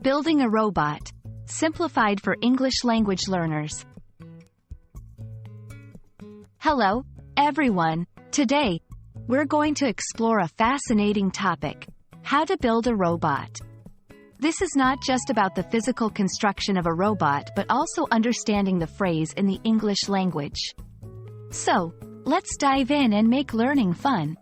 Building a robot. Simplified for English language learners. Hello, everyone. Today, we're going to explore a fascinating topic: how to build a robot. This is not just about the physical construction of a robot but also understanding the phrase in the English language. So, let's dive in and make learning fun.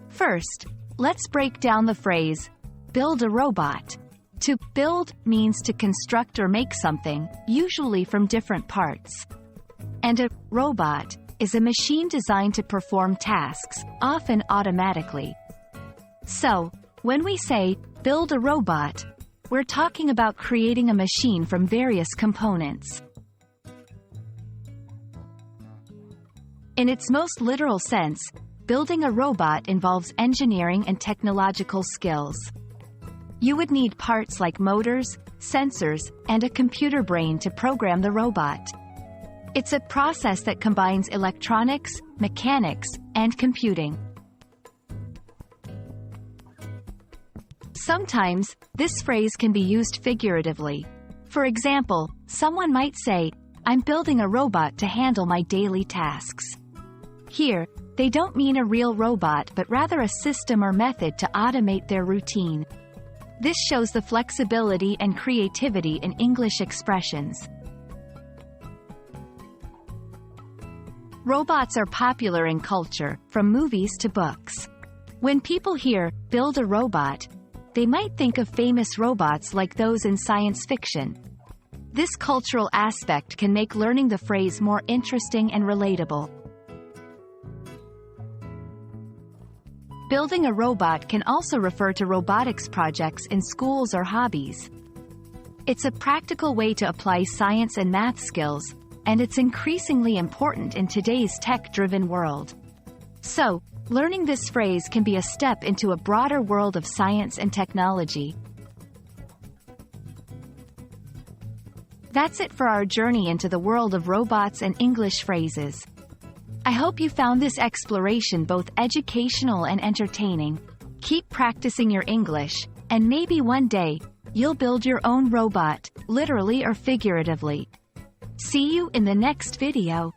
First, let's break down the phrase, build a robot. To build means to construct or make something, usually from different parts. And a robot is a machine designed to perform tasks, often automatically. So, when we say, build a robot, we're talking about creating a machine from various components. In its most literal sense, building a robot involves engineering and technological skills. You would need parts like motors, sensors, and a computer brain to program the robot. It's a process that combines electronics, mechanics, and computing. Sometimes, this phrase can be used figuratively. For example, someone might say, "I'm building a robot to handle my daily tasks." Here, they don't mean a real robot but rather a system or method to automate their routine. This shows the flexibility and creativity in English expressions. Robots are popular in culture, from movies to books. When people hear, build a robot, they might think of famous robots like those in science fiction. This cultural aspect can make learning the phrase more interesting and relatable. Building a robot can also refer to robotics projects in schools or hobbies. It's a practical way to apply science and math skills, and it's increasingly important in today's tech-driven world. So, learning this phrase can be a step into a broader world of science and technology. That's it for our journey into the world of robots and English phrases. I hope you found this exploration both educational and entertaining. Keep practicing your English, and maybe one day, you'll build your own robot, literally or figuratively. See you in the next video.